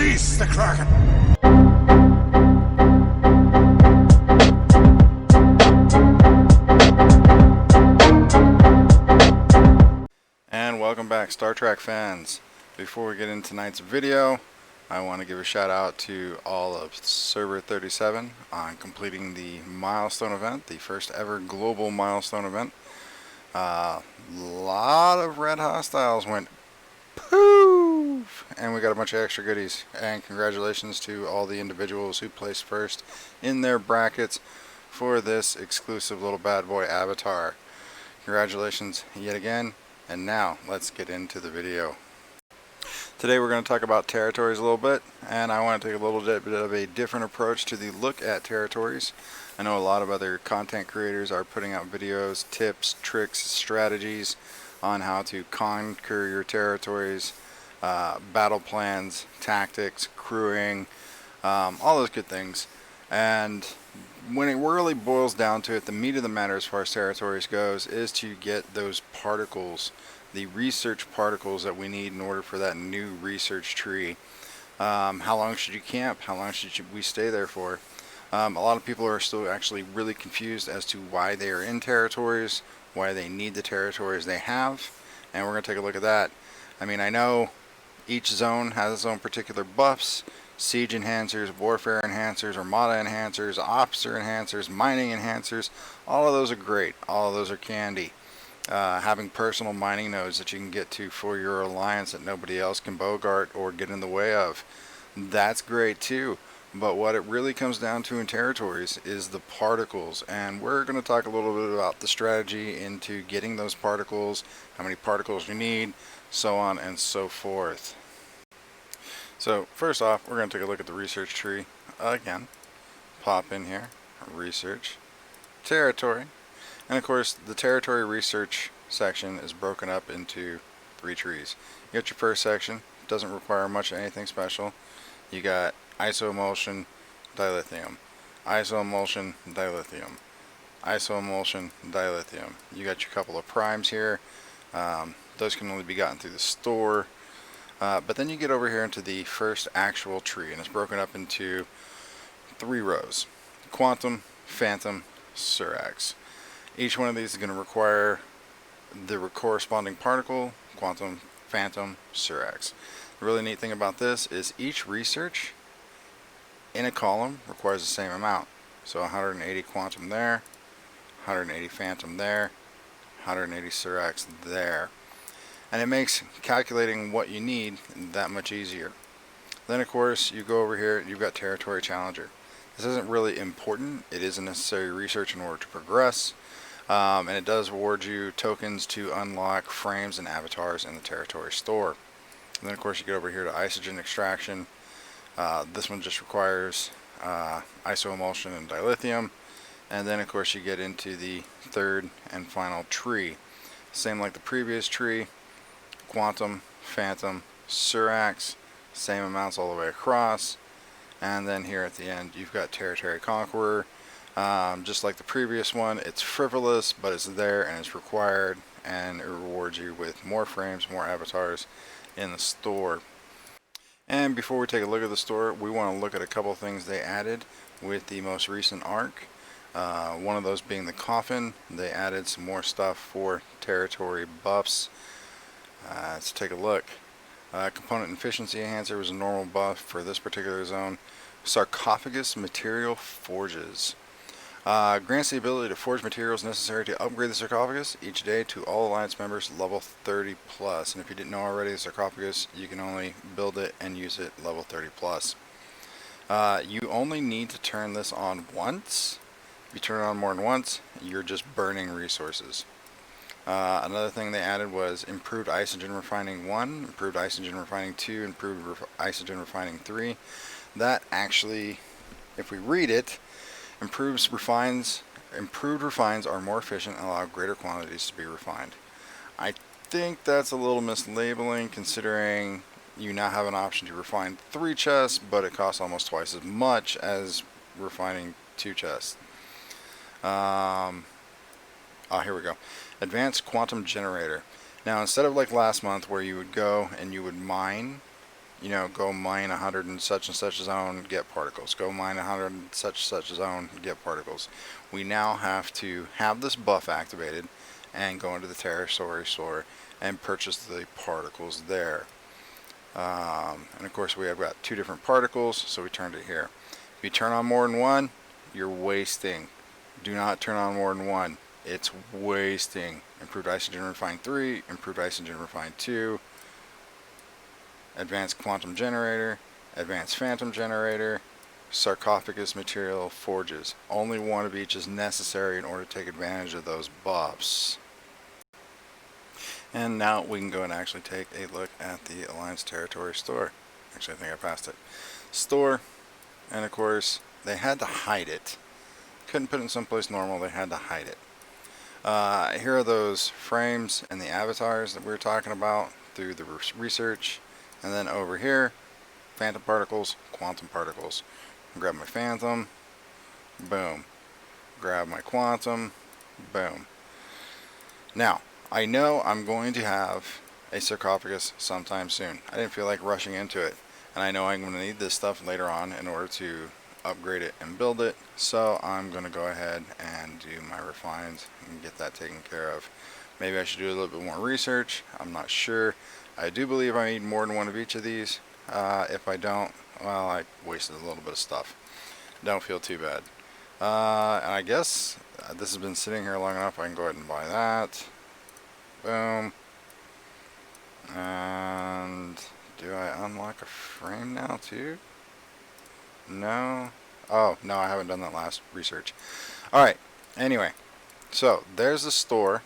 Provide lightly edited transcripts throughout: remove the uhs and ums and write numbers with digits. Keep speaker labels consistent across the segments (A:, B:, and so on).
A: Release the Kraken!
B: And welcome back, Star Trek fans. Before we get into tonight's video, I want to give a shout out to all of Server 37 on completing the milestone event, the first ever global milestone event. Lot of red hostiles went poof, and we got a bunch of extra goodies. And congratulations to all the individuals who placed first in their brackets for this exclusive little bad boy avatar. Congratulations yet again. And now let's get into the video. Today we're going to talk about territories a little bit, and I want to take a little bit of a different approach to the look at territories. I know a lot of other content creators are putting out videos, tips, tricks, strategies on how to conquer your territories, battle plans, tactics, crewing, all those good things. And when it really boils down to it, the meat of the matter as far as territories goes is to get those particles, the research particles that we need in order for that new research tree. How long should you camp? How long should we stay there for? A lot of people are still actually really confused as to why they are in territories, why they need the territories they have, and we're going to take a look at that. I mean, I know each zone has its own particular buffs: siege enhancers, warfare enhancers, armada enhancers, officer enhancers, mining enhancers. All of those are great. All of those are candy. Having personal mining nodes that you can get to for your alliance that nobody else can bogart or get in the way of, that's great too. But what it really comes down to in territories is the particles, and we're going to talk a little bit about the strategy into getting those particles, how many particles you need, so on and so forth. So first off, we're going to take a look at the research tree again. Pop in here, research, territory, and of course the territory research section is broken up into 3 trees. You got your first section, doesn't require much of anything special. You got isoemulsion, dilithium, isoemulsion, dilithium, isoemulsion, dilithium. You got your couple of primes here. Those can only be gotten through the store. But then you get over here into the first actual tree, and it's broken up into 3 rows: quantum, phantom, Surax. Each one of these is going to require the corresponding particle: quantum, phantom, Surax. The really neat thing about this is each research in a column requires the same amount. So 180 quantum there, 180 phantom there, 180 Surax there. And it makes calculating what you need that much easier. Then of course you go over here, you've got Territory Challenger. This isn't really important. It is a necessary research in order to progress. And it does award you tokens to unlock frames and avatars in the territory store. And then of course you get over here to Isogen Extraction. This one just requires isoemulsion and dilithium. And then of course you get into the third and final tree. Same like the previous tree: quantum, phantom, Surax, same amounts all the way across. And then here at the end you've got Territory Conqueror. Just like the previous one, it's frivolous, but it's there and it's required, and it rewards you with more frames, more avatars in the store. And before we take a look at the store, we want to look at a couple of things they added with the most recent arc. One of those being the coffin. They added some more stuff for territory buffs. Let's take a look. Component efficiency enhancer was a normal buff for this particular zone. Sarcophagus material forges. Grants the ability to forge materials necessary to upgrade the sarcophagus each day to all alliance members level 30 plus. And if you didn't know already, the sarcophagus, you can only build it and use it level 30 plus. You only need to turn this on once. If you turn it on more than once, you're just burning resources. Another thing they added was improved isogen refining 1, improved isogen refining 2, improved isogen refining 3. That actually, if we read it, improved refines are more efficient and allow greater quantities to be refined. I think that's a little mislabeling, considering you now have an option to refine 3 chests, but it costs almost twice as much as refining 2 chests. Here we go. Advanced Quantum Generator. Now, instead of like last month where you would go and you would mine you know, go mine 100 in such and such zone, get particles. Go mine 100 in such and such zone, get particles. We now have to have this buff activated and go into the Territory store and purchase the particles there. And of course we have got 2 different particles, so we turned it here. If you turn on more than one, you're wasting. Do not turn on more than one. It's wasting. Improved Isogen Refine 3, Improved Isogen Refine 2, Advanced Quantum Generator, Advanced Phantom Generator, Sarcophagus Material Forges. Only one of each is necessary in order to take advantage of those buffs. And now we can go and actually take a look at the Alliance Territory store. Actually, I think I passed it. Store, and of course, they had to hide it. Couldn't put it in someplace normal, they had to hide it. Here are those frames and the avatars that we were talking about through the research. And then over here, phantom particles, quantum particles. Grab my phantom, boom. Grab my quantum, boom. Now, I know I'm going to have a sarcophagus sometime soon. I didn't feel like rushing into it. And I know I'm going to need this stuff later on in order to upgrade it and build it. So I'm going to go ahead and do my refines and get that taken care of. Maybe I should do a little bit more research. I'm not sure. I do believe I need more than one of each of these. If I don't, well, I wasted a little bit of stuff. Don't feel too bad. And I guess this has been sitting here long enough. I can go ahead and buy that. Boom. And do I unlock a frame now too? No. Oh, no, I haven't done that last research. Alright, anyway. So, there's the store.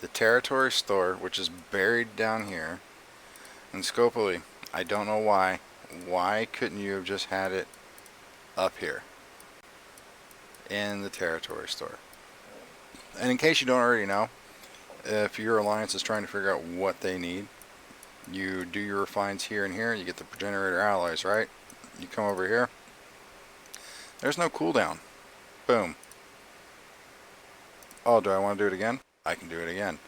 B: The Territory store, which is buried down here. And Scopely, I don't know why. Why couldn't you have just had it up here? In the Territory store. And in case you don't already know, if your alliance is trying to figure out what they need, you do your refines here and here, you get the Progenerator alloys, right? You come over here, there's no cooldown. Boom. Oh, do I want to do it again? I can do it again.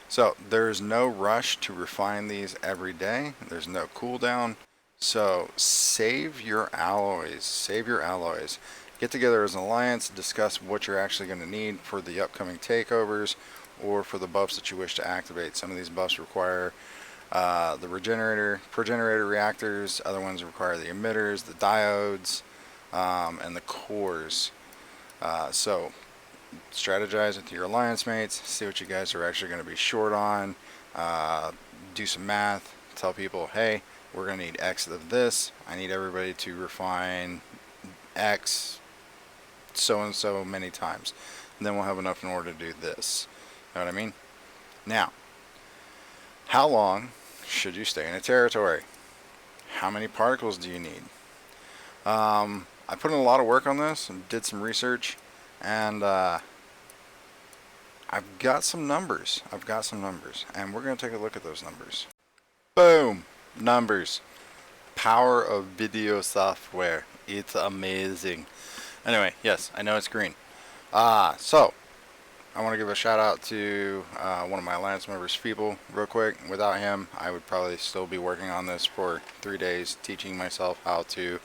B: So there's no rush to refine these every day. There's no cooldown. So save your alloys. Save your alloys. Get together as an alliance, discuss what you're actually going to need for the upcoming takeovers or for the buffs that you wish to activate. Some of these buffs require the Progenerator reactors. Other ones require the emitters, the diodes, and the cores. So strategize with your alliance mates, see what you guys are actually going to be short on, do some math, tell people, hey, we're going to need X of this. I need everybody to refine X so and so many times. And then we'll have enough in order to do this. Know what I mean? Now, how long should you stay in a territory? How many particles do you need? I put in a lot of work on this and did some research, and I've got some numbers. And we're going to take a look at those numbers. Boom! Numbers. Power of video software. It's amazing. Anyway, yes, I know it's green. So I want to give a shout out to one of my alliance members, Feeble, real quick. Without him, I would probably still be working on this for 3 days, teaching myself how to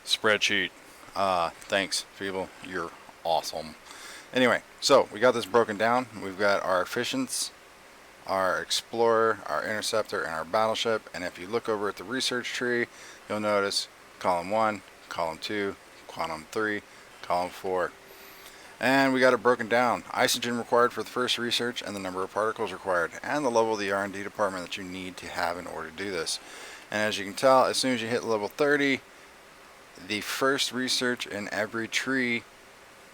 B: spreadsheet. Thanks, Feeble. You're awesome. Anyway, so we got this broken down. We've got our efficients, our explorer, our interceptor, and our battleship. And if you look over at the research tree, you'll notice column 1, column 2, column 3, column 4. And we got it broken down. Isogen required for the first research, and the number of particles required, and the level of the R&D department that you need to have in order to do this. And as you can tell, as soon as you hit level 30, the first research in every tree,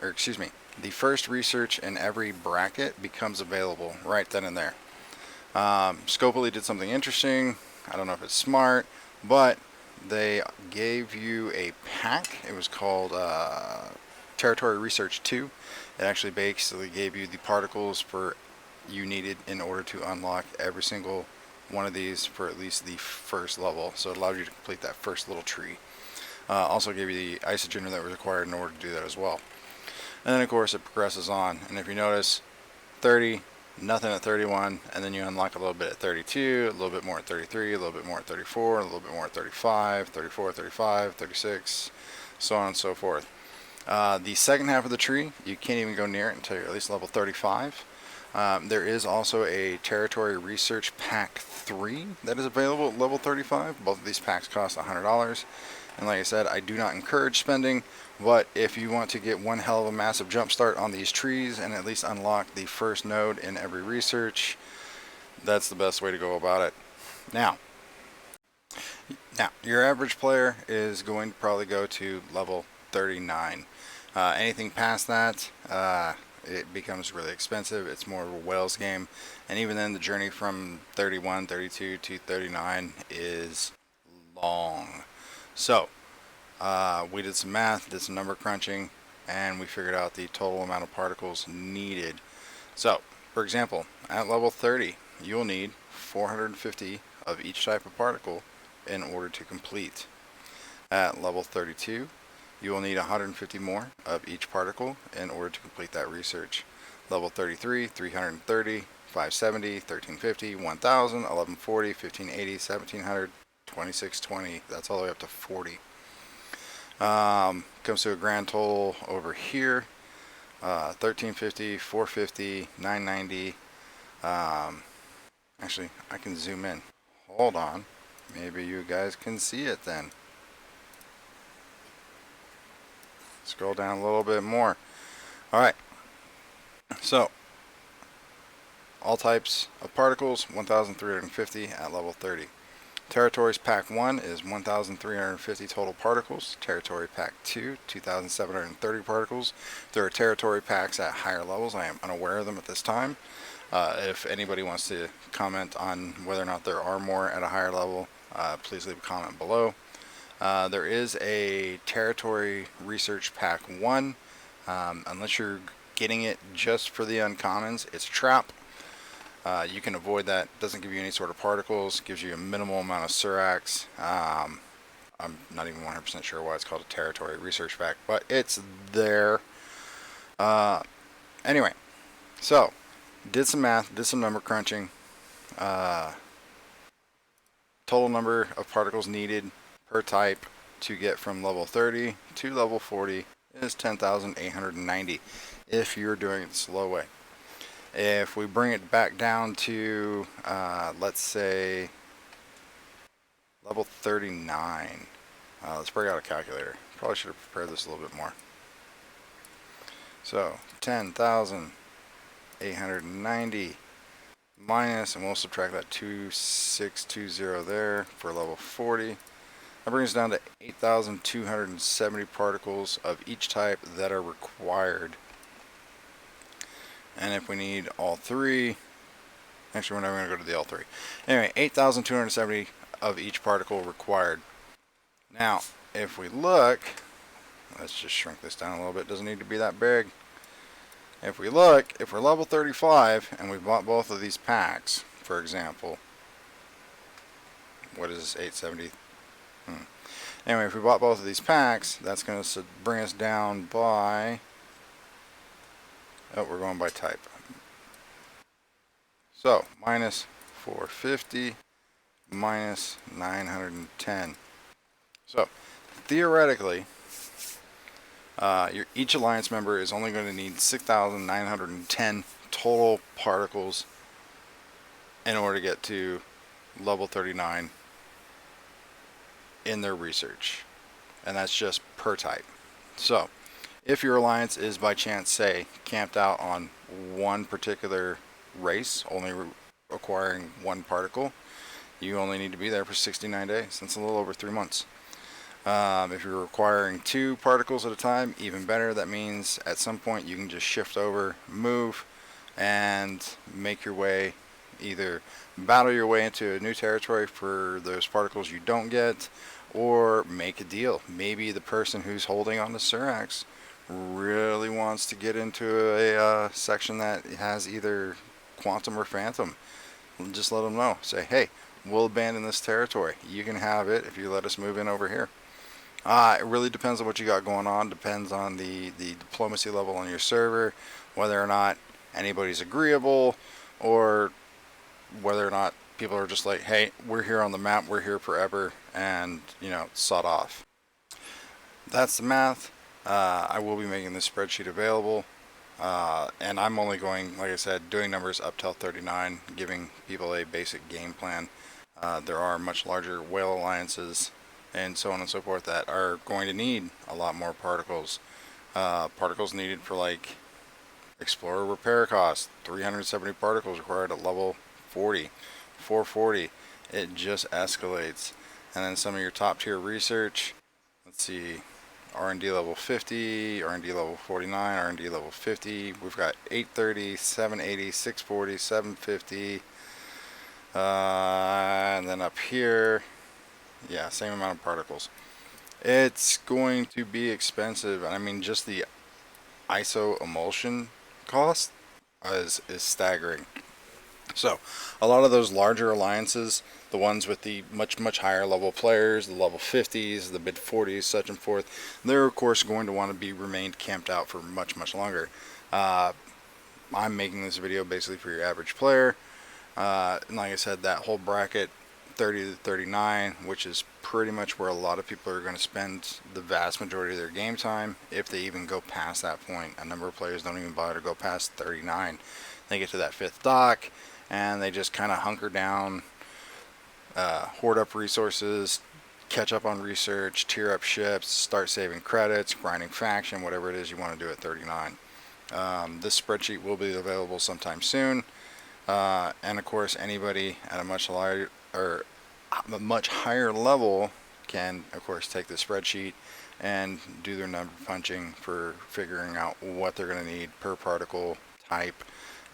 B: or excuse me, the first research in every bracket becomes available right then and there. Scopely did something interesting. I don't know if it's smart, but they gave you a pack. It was called Territory Research 2. It actually basically gave you the particles for you needed in order to unlock every single one of these for at least the first level. So it allowed you to complete that first little tree. Also gave you the isogener that was required in order to do that as well. And then of course it progresses on. And if you notice, 30, nothing at 31, and then you unlock a little bit at 32, a little bit more at 33, a little bit more at 34, a little bit more at 35, 34, 35, 36, so on and so forth. The second half of the tree, you can't even go near it until you're at least level 35. There is also a Territory Research Pack 3 that is available at level 35. Both of these packs cost $100. And like I said, I do not encourage spending, but if you want to get one hell of a massive jump start on these trees and at least unlock the first node in every research, that's the best way to go about it. Now, your average player is going to probably go to level 39. Anything past that, it becomes really expensive. It's more of a whales game, and even then the journey from 31, 32 to 39 is long. So we did some math, did some number crunching, and we figured out the total amount of particles needed. So for example, at level 30 you'll need 450 of each type of particle in order to complete. At level 32 you will need 150 more of each particle in order to complete that research. Level 33, 330, 570, 1350, 1000, 1140, 1580, 1700, 2620. That's all the way up to 40. Comes to a grand total over here. 1350, 450, 990. Actually, I can zoom in. Hold on. Maybe you guys can see it then. Scroll down a little bit more. Alright, so all types of particles, 1,350 at level 30. Territories Pack 1 is 1,350 total particles. Territory Pack 2, 2,730 particles. There are territory packs at higher levels. I am unaware of them at this time. If anybody wants to comment on whether or not there are more at a higher level, please leave a comment below. There is a Territory Research Pack 1. Unless you're getting it just for the uncommons, it's a trap. You can avoid that. Doesn't give you any sort of particles. Gives you a minimal amount of Surax. I'm not even 100% sure why it's called a Territory Research Pack, but it's there. Anyway, so did some math, did some number crunching. Total number of particles needed per type to get from level 30 to level 40 is 10,890 if you're doing it the slow way. If we bring it back down to let's say level 39, let's break out a calculator. Probably should have prepared this a little bit more. So 10,890 minus, and we'll subtract that 2620 there for level 40. That brings us down to 8,270 particles of each type that are required. And if we need all three, actually we're never going to go to the all three. Anyway, 8,270 of each particle required. Now, if we look, let's just shrink this down a little bit. It doesn't need to be that big. If we look, if we're level 35 and we bought both of these packs, for example, what is this, 870? Anyway, if we bought both of these packs, that's going to bring us down by, oh, we're going by type. So, minus 450, minus 910. So, theoretically, each alliance member is only going to need 6,910 total particles in order to get to level 39 in their research, and that's just per type. So if your alliance is by chance, say, camped out on one particular race, only acquiring one particle, you only need to be there for 69 days. That's a little over 3 months. If you're requiring 2 particles at a time, even better. That means at some point you can just shift over, move, and make your way, either battle your way into a new territory for those particles you don't get, or make a deal. Maybe the person who's holding on to Surax really wants to get into a section that has either Quantum or Phantom. Just let them know. Say, hey, we'll abandon this territory. You can have it if you let us move in over here. It really depends on what you got going on. Depends on the diplomacy level on your server, whether or not anybody's agreeable, or whether or not people are just like, hey, we're here on the map, we're here forever, and, you know, sawed off. That's the math. I will be making this spreadsheet available. And I'm only going, like I said, doing numbers up till 39, giving people a basic game plan. There are much larger whale alliances and so on and so forth that are going to need a lot more particles. Particles needed for like Explorer repair cost, 370 particles required at level 40, 440. It just escalates. And then some of your top tier research, let's see, R&D level 50, R&D level 49, R&D level 50. We've got 830, 780, 640, 750. And then up here, yeah, same amount of particles. It's going to be expensive. I mean, just the ISO emulsion cost is staggering. So, a lot of those larger alliances, the ones with the much higher level players, the level 50s, the mid 40s, such and forth, they're of course going to want to be remained camped out for much longer. I'm making this video basically for your average player. And like I said, that whole bracket 30 to 39, which is pretty much where a lot of people are going to spend the vast majority of their game time, if they even go past that point. A number of players don't even bother to go past 39. They get to that 5th dock and they just kind of hunker down, hoard up resources, catch up on research, tier up ships, start saving credits, grinding faction, whatever it is you want to do at 39. This spreadsheet will be available sometime soon. And of course, anybody at a much larger or a much higher level can, of course, take the spreadsheet and do their number punching for figuring out what they're going to need per particle type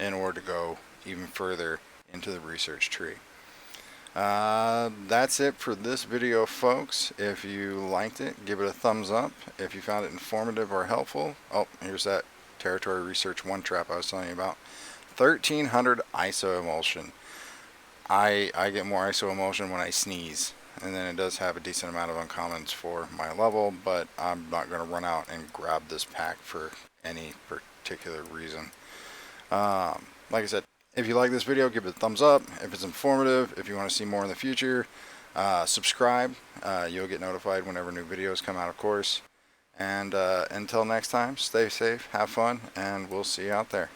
B: in order to go even further into the research tree. That's it for this video, folks. If you liked it, give it a thumbs up. If you found it informative or helpful, oh, here's that Territory Research 1 trap I was telling you about. 1300 ISO emulsion. I get more ISO emulsion when I sneeze, and then it does have a decent amount of uncommons for my level, but I'm not going to run out and grab this pack for any particular reason. Like I said, if you like this video, give it a thumbs up. If it's informative, if you want to see more in the future, subscribe. You'll get notified whenever new videos come out, of course. And until next time, stay safe, have fun, and we'll see you out there.